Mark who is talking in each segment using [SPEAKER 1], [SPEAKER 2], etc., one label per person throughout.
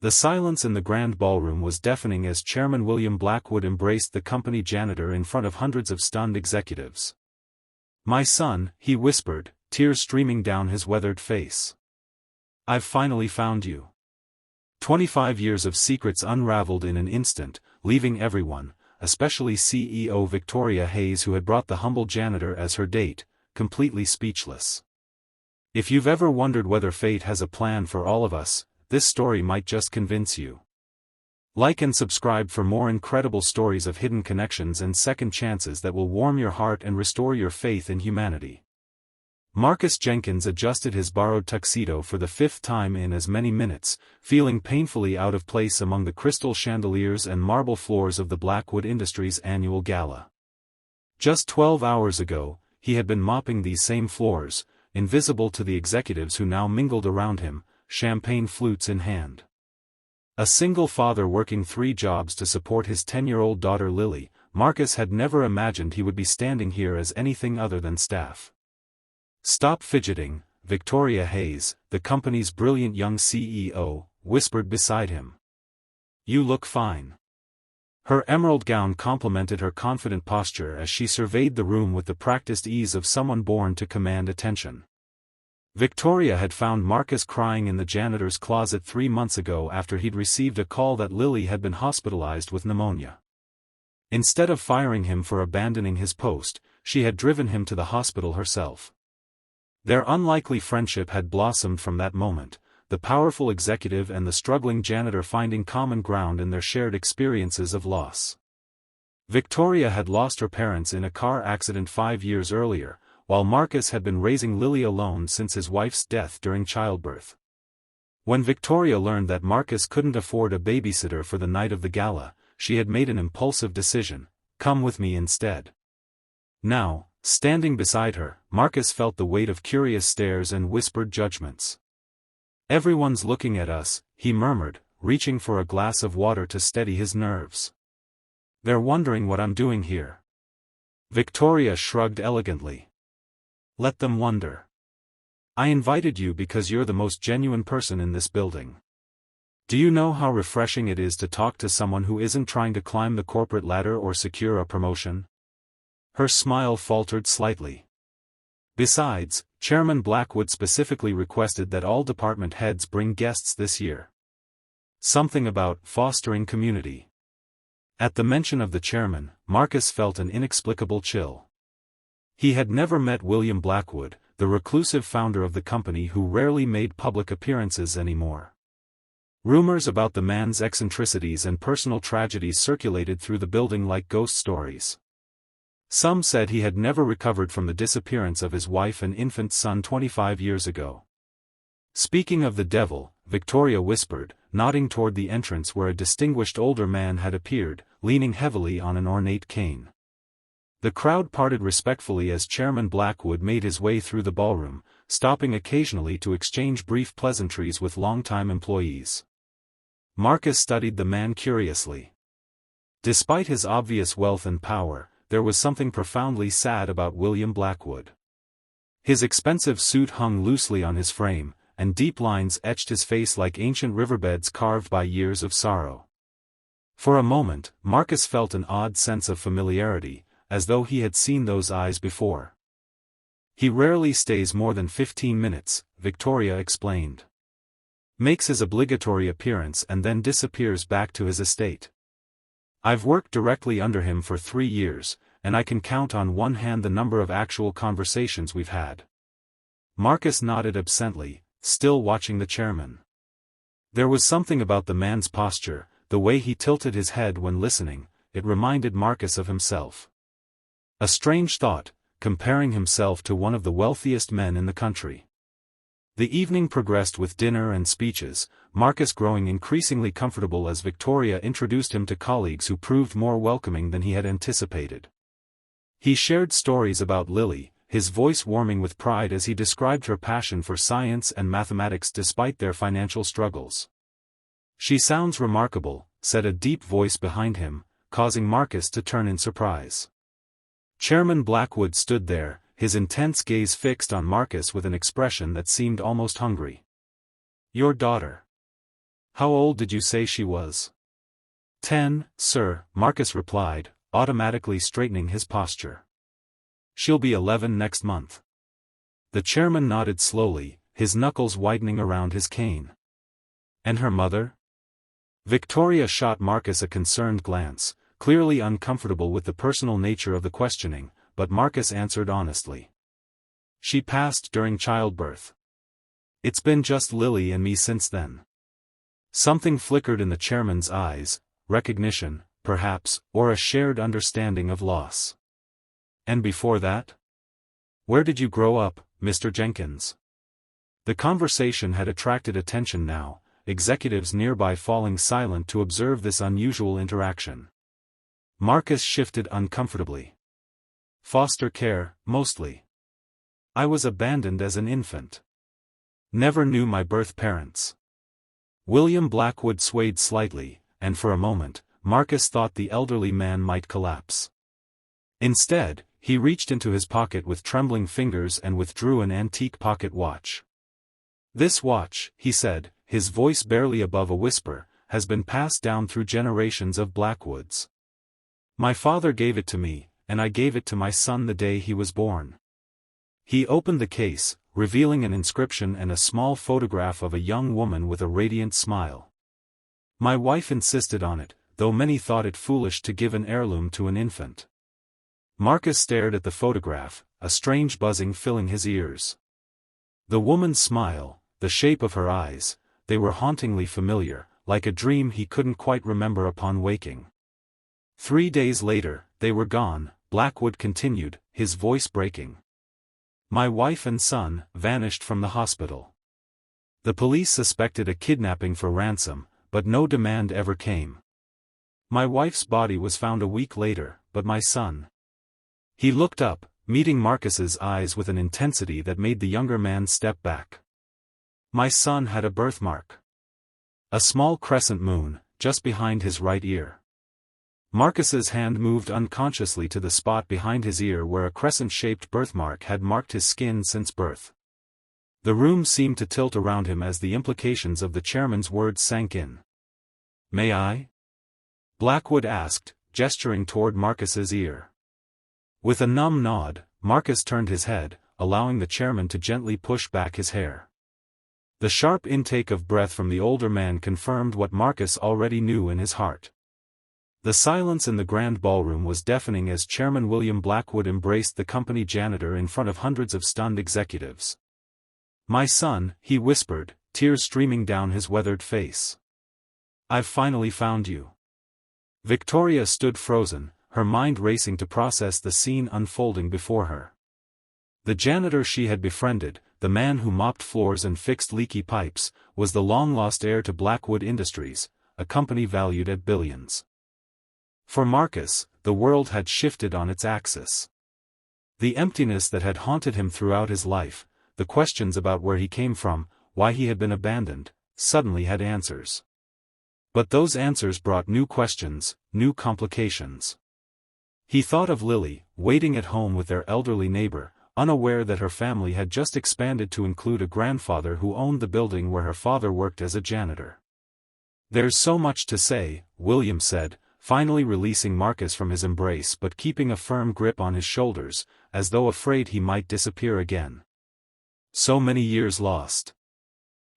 [SPEAKER 1] The silence in the grand ballroom was deafening as Chairman William Blackwood embraced the company janitor in front of hundreds of stunned executives. "My son," he whispered, tears streaming down his weathered face. "I've finally found you." 25 years of secrets unraveled in an instant, leaving everyone, especially CEO Victoria Hayes, who had brought the humble janitor as her date, completely speechless. If you've ever wondered whether fate has a plan for all of us, this story might just convince you. Like and subscribe for more incredible stories of hidden connections and second chances that will warm your heart and restore your faith in humanity. Marcus Jenkins adjusted his borrowed tuxedo for the 5th time in as many minutes, feeling painfully out of place among the crystal chandeliers and marble floors of the Blackwood Industries annual gala. Just 12 hours ago, he had been mopping these same floors, invisible to the executives who now mingled around him, champagne flutes in hand. A single father working 3 jobs to support his 10-year-old daughter Lily, Marcus had never imagined he would be standing here as anything other than staff. "Stop fidgeting," Victoria Hayes, the company's brilliant young CEO, whispered beside him. "You look fine." Her emerald gown complemented her confident posture as she surveyed the room with the practiced ease of someone born to command attention. Victoria had found Marcus crying in the janitor's closet 3 months ago after he'd received a call that Lily had been hospitalized with pneumonia. Instead of firing him for abandoning his post, she had driven him to the hospital herself. Their unlikely friendship had blossomed from that moment, the powerful executive and the struggling janitor finding common ground in their shared experiences of loss. Victoria had lost her parents in a car accident 5 years earlier, while Marcus had been raising Lily alone since his wife's death during childbirth. When Victoria learned that Marcus couldn't afford a babysitter for the night of the gala, she had made an impulsive decision: come with me instead. Now, standing beside her, Marcus felt the weight of curious stares and whispered judgments. "Everyone's looking at us," he murmured, reaching for a glass of water to steady his nerves. "They're wondering what I'm doing here." Victoria shrugged elegantly. "Let them wonder. I invited you because you're the most genuine person in this building. Do you know how refreshing it is to talk to someone who isn't trying to climb the corporate ladder or secure a promotion?" Her smile faltered slightly. "Besides, Chairman Blackwood specifically requested that all department heads bring guests this year. Something about fostering community." At the mention of the chairman, Marcus felt an inexplicable chill. He had never met William Blackwood, the reclusive founder of the company who rarely made public appearances anymore. Rumors about the man's eccentricities and personal tragedies circulated through the building like ghost stories. Some said he had never recovered from the disappearance of his wife and infant son 25 years ago. "Speaking of the devil," Victoria whispered, nodding toward the entrance where a distinguished older man had appeared, leaning heavily on an ornate cane. The crowd parted respectfully as Chairman Blackwood made his way through the ballroom, stopping occasionally to exchange brief pleasantries with longtime employees. Marcus studied the man curiously. Despite his obvious wealth and power, there was something profoundly sad about William Blackwood. His expensive suit hung loosely on his frame, and deep lines etched his face like ancient riverbeds carved by years of sorrow. For a moment, Marcus felt an odd sense of familiarity, as though he had seen those eyes before. "He rarely stays more than 15 minutes, Victoria explained. Makes his obligatory appearance and then disappears back to his estate. I've worked directly under him for 3 years, and I can count on one hand the number of actual conversations we've had." Marcus nodded absently, still watching the chairman. There was something about the man's posture, the way he tilted his head when listening, it reminded Marcus of himself. A strange thought, comparing himself to one of the wealthiest men in the country. The evening progressed with dinner and speeches, Marcus growing increasingly comfortable as Victoria introduced him to colleagues who proved more welcoming than he had anticipated. He shared stories about Lily, his voice warming with pride as he described her passion for science and mathematics despite their financial struggles. "She sounds remarkable," said a deep voice behind him, causing Marcus to turn in surprise. Chairman Blackwood stood there, his intense gaze fixed on Marcus with an expression that seemed almost hungry. "Your daughter." How old did you say she was? 10, sir, Marcus replied, automatically straightening his posture. She'll be 11 next month. The chairman nodded slowly, his knuckles widening around his cane. And her mother? Victoria shot Marcus a concerned glance, clearly uncomfortable with the personal nature of the questioning, but Marcus answered honestly. She passed during childbirth. It's been just Lily and me since then. Something flickered in the chairman's eyes, recognition, perhaps, or a shared understanding of loss. And before that? Where did you grow up, Mr. Jenkins? The conversation had attracted attention now, executives nearby falling silent to observe this unusual interaction. Marcus shifted uncomfortably. Foster care, mostly. I was abandoned as an infant. Never knew my birth parents. William Blackwood swayed slightly, and for a moment, Marcus thought the elderly man might collapse. Instead, he reached into his pocket with trembling fingers and withdrew an antique pocket watch. This watch, he said, his voice barely above a whisper, has been passed down through generations of Blackwoods. My father gave it to me, and I gave it to my son the day he was born. He opened the case, revealing an inscription and a small photograph of a young woman with a radiant smile. My wife insisted on it, though many thought it foolish to give an heirloom to an infant. Marcus stared at the photograph, a strange buzzing filling his ears. The woman's smile, the shape of her eyes, they were hauntingly familiar, like a dream he couldn't quite remember upon waking. 3 days later, they were gone, Blackwood continued, his voice breaking. My wife and son vanished from the hospital. The police suspected a kidnapping for ransom, but no demand ever came. My wife's body was found a week later, but my son. He looked up, meeting Marcus's eyes with an intensity that made the younger man step back. My son had a birthmark. A small crescent moon, just behind his right ear. Marcus's hand moved unconsciously to the spot behind his ear where a crescent-shaped birthmark had marked his skin since birth. The room seemed to tilt around him as the implications of the chairman's words sank in. May I? Blackwood asked, gesturing toward Marcus's ear. With a numb nod, Marcus turned his head, allowing the chairman to gently push back his hair. The sharp intake of breath from the older man confirmed what Marcus already knew in his heart. The silence in the grand ballroom was deafening as Chairman William Blackwood embraced the company janitor in front of hundreds of stunned executives. My son, he whispered, tears streaming down his weathered face. I've finally found you. Victoria stood frozen, her mind racing to process the scene unfolding before her. The janitor she had befriended, the man who mopped floors and fixed leaky pipes, was the long-lost heir to Blackwood Industries, a company valued at billions. For Marcus, the world had shifted on its axis. The emptiness that had haunted him throughout his life, the questions about where he came from, why he had been abandoned, suddenly had answers. But those answers brought new questions, new complications. He thought of Lily, waiting at home with their elderly neighbor, unaware that her family had just expanded to include a grandfather who owned the building where her father worked as a janitor. There's so much to say, William said, finally releasing Marcus from his embrace but keeping a firm grip on his shoulders, as though afraid he might disappear again. So many years lost.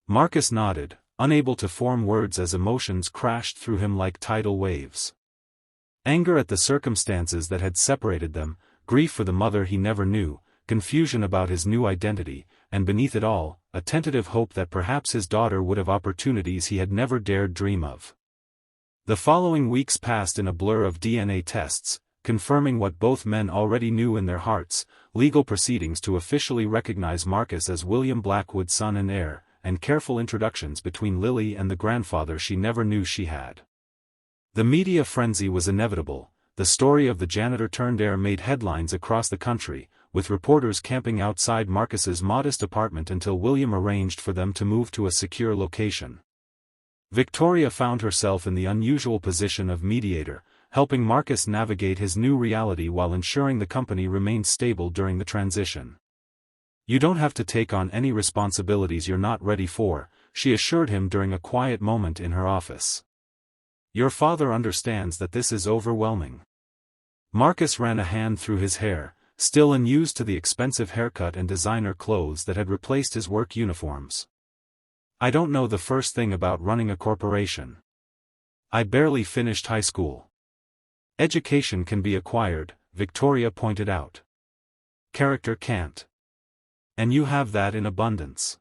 [SPEAKER 1] Marcus nodded, unable to form words as emotions crashed through him like tidal waves. Anger at the circumstances that had separated them, grief for the mother he never knew, confusion about his new identity, and beneath it all, a tentative hope that perhaps his daughter would have opportunities he had never dared dream of. The following weeks passed in a blur of DNA tests, confirming what both men already knew in their hearts, legal proceedings to officially recognize Marcus as William Blackwood's son and heir, and careful introductions between Lily and the grandfather she never knew she had. The media frenzy was inevitable. The story of the janitor-turned-heir made headlines across the country, with reporters camping outside Marcus's modest apartment until William arranged for them to move to a secure location. Victoria found herself in the unusual position of mediator, helping Marcus navigate his new reality while ensuring the company remained stable during the transition. You don't have to take on any responsibilities you're not ready for, she assured him during a quiet moment in her office. "Your father understands that this is overwhelming." Marcus ran a hand through his hair, still unused to the expensive haircut and designer clothes that had replaced his work uniforms. "I don't know the first thing about running a corporation. I barely finished high school." "Education can be acquired," Victoria pointed out. "Character can't. And you have that in abundance."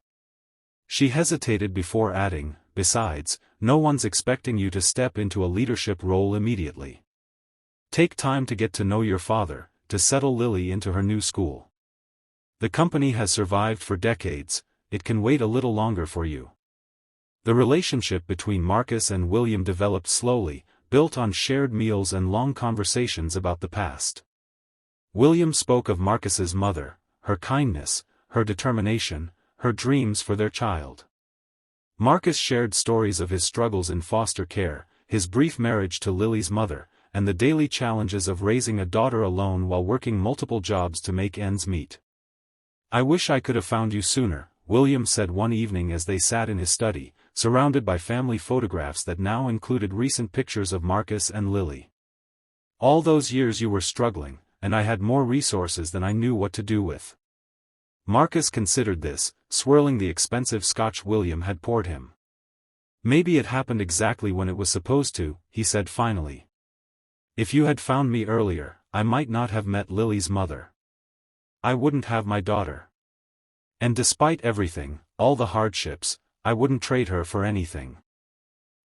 [SPEAKER 1] She hesitated before adding, "Besides, no one's expecting you to step into a leadership role immediately. Take time to get to know your father, to settle Lily into her new school. The company has survived for decades, it can wait a little longer for you." The relationship between Marcus and William developed slowly, built on shared meals and long conversations about the past. William spoke of Marcus's mother, her kindness, her determination, her dreams for their child. Marcus shared stories of his struggles in foster care, his brief marriage to Lily's mother, and the daily challenges of raising a daughter alone while working multiple jobs to make ends meet. "I wish I could have found you sooner," William said one evening as they sat in his study, surrounded by family photographs that now included recent pictures of Marcus and Lily. "All those years you were struggling, and I had more resources than I knew what to do with." Marcus considered this, swirling the expensive scotch William had poured him. "Maybe it happened exactly when it was supposed to," he said finally. "If you had found me earlier, I might not have met Lily's mother. I wouldn't have my daughter. And despite everything, all the hardships, I wouldn't trade her for anything."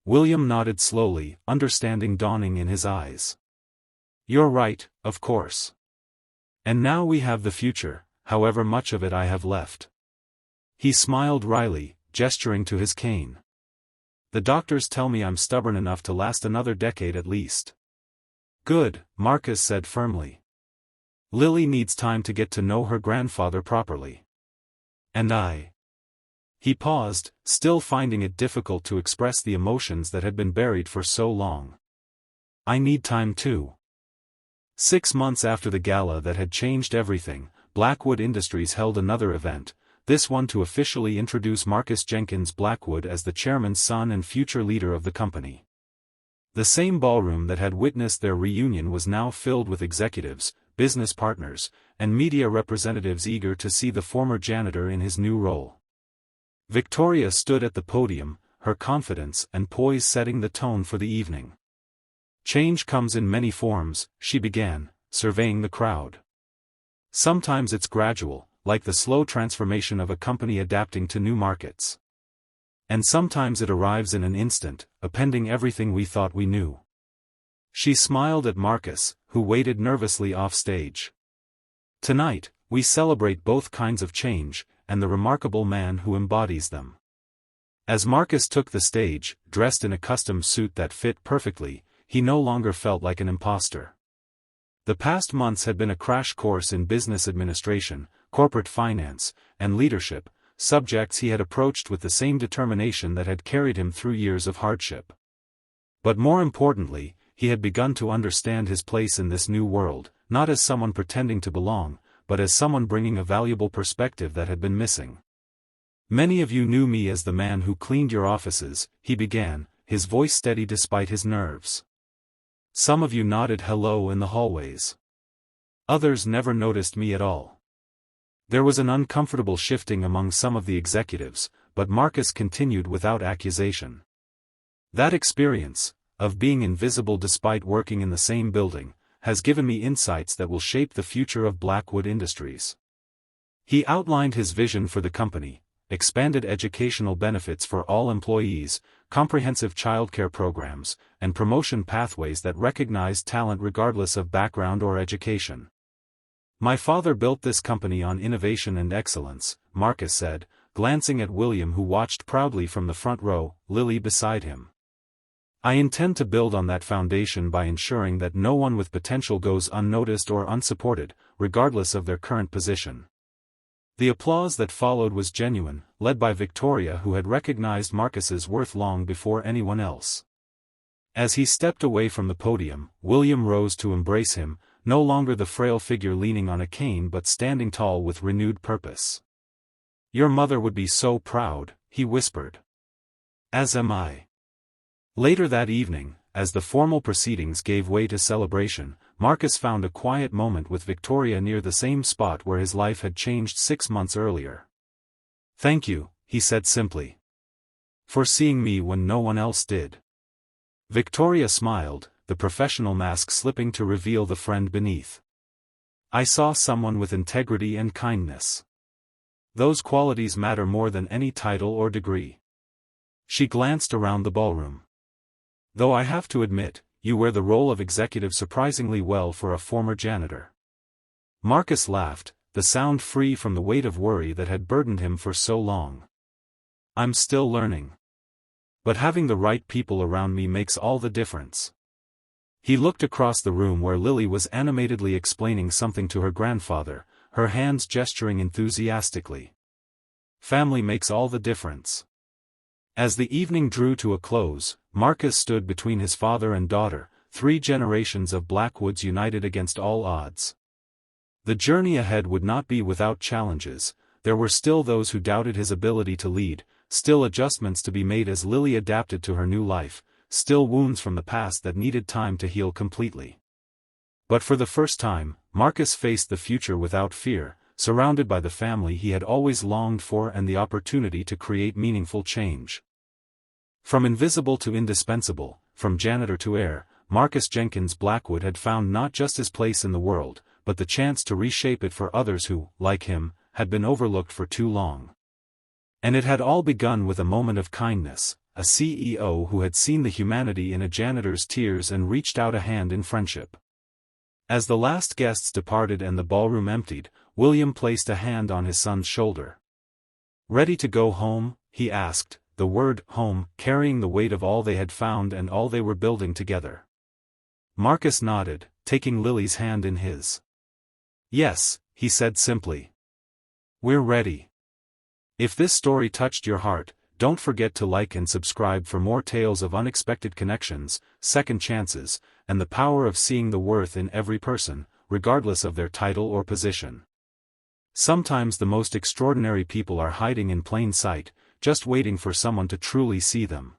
[SPEAKER 1] William nodded slowly, understanding dawning in his eyes. "You're right, of course. And now we have the future, however much of it I have left." He smiled wryly, gesturing to his cane. "The doctors tell me I'm stubborn enough to last another decade at least." "Good," Marcus said firmly. "Lily needs time to get to know her grandfather properly. And I." He paused, still finding it difficult to express the emotions that had been buried for so long. "I need time too." 6 months after the gala that had changed everything, Blackwood Industries held another event, this one to officially introduce Marcus Jenkins Blackwood as the chairman's son and future leader of the company. The same ballroom that had witnessed their reunion was now filled with executives, business partners, and media representatives eager to see the former janitor in his new role. Victoria stood at the podium, her confidence and poise setting the tone for the evening. "Change comes in many forms," she began, surveying the crowd. "Sometimes it's gradual, like the slow transformation of a company adapting to new markets. And sometimes it arrives in an instant, appending everything we thought we knew." She smiled at Marcus, who waited nervously off stage. "Tonight, we celebrate both kinds of change, and the remarkable man who embodies them." As Marcus took the stage, dressed in a custom suit that fit perfectly, he no longer felt like an imposter. The past months had been a crash course in business administration, corporate finance, and leadership, subjects he had approached with the same determination that had carried him through years of hardship. But more importantly, he had begun to understand his place in this new world, not as someone pretending to belong, but as someone bringing a valuable perspective that had been missing. "Many of you knew me as the man who cleaned your offices," he began, his voice steady despite his nerves. "Some of you nodded hello in the hallways. Others never noticed me at all." There was an uncomfortable shifting among some of the executives, but Marcus continued without accusation. "That experience, of being invisible despite working in the same building, has given me insights that will shape the future of Blackwood Industries." He outlined his vision for the company: expanded educational benefits for all employees, comprehensive childcare programs, and promotion pathways that recognize talent regardless of background or education. "My father built this company on innovation and excellence," Marcus said, glancing at William, who watched proudly from the front row, Lily beside him. "I intend to build on that foundation by ensuring that no one with potential goes unnoticed or unsupported, regardless of their current position." The applause that followed was genuine, led by Victoria, who had recognized Marcus's worth long before anyone else. As he stepped away from the podium, William rose to embrace him, no longer the frail figure leaning on a cane but standing tall with renewed purpose. "Your mother would be so proud," he whispered. As am I. Later that evening, as the formal proceedings gave way to celebration, Marcus found a quiet moment with Victoria near the same spot where his life had changed 6 months earlier. "Thank you," he said simply. "For seeing me when no one else did." Victoria smiled, the professional mask slipping to reveal the friend beneath. "I saw someone with integrity and kindness. Those qualities matter more than any title or degree." She glanced around the ballroom. "Though I have to admit, you wear the role of executive surprisingly well for a former janitor." Marcus laughed, the sound free from the weight of worry that had burdened him for so long. "I'm still learning. But having the right people around me makes all the difference." He looked across the room where Lily was animatedly explaining something to her grandfather, her hands gesturing enthusiastically. "Family makes all the difference." As the evening drew to a close, Marcus stood between his father and daughter, 3 generations of Blackwoods united against all odds. The journey ahead would not be without challenges. There were still those who doubted his ability to lead, still adjustments to be made as Lily adapted to her new life, still wounds from the past that needed time to heal completely. But for the first time, Marcus faced the future without fear, surrounded by the family he had always longed for and the opportunity to create meaningful change. From invisible to indispensable, from janitor to heir, Marcus Jenkins Blackwood had found not just his place in the world, but the chance to reshape it for others who, like him, had been overlooked for too long. And it had all begun with a moment of kindness, a CEO who had seen the humanity in a janitor's tears and reached out a hand in friendship. As the last guests departed and the ballroom emptied, William placed a hand on his son's shoulder. "Ready to go home?" he asked, the word home carrying the weight of all they had found and all they were building together. Marcus nodded, taking Lily's hand in his. "Yes," he said simply. "We're ready." If this story touched your heart, don't forget to like and subscribe for more tales of unexpected connections, second chances, and the power of seeing the worth in every person, regardless of their title or position. Sometimes the most extraordinary people are hiding in plain sight, just waiting for someone to truly see them.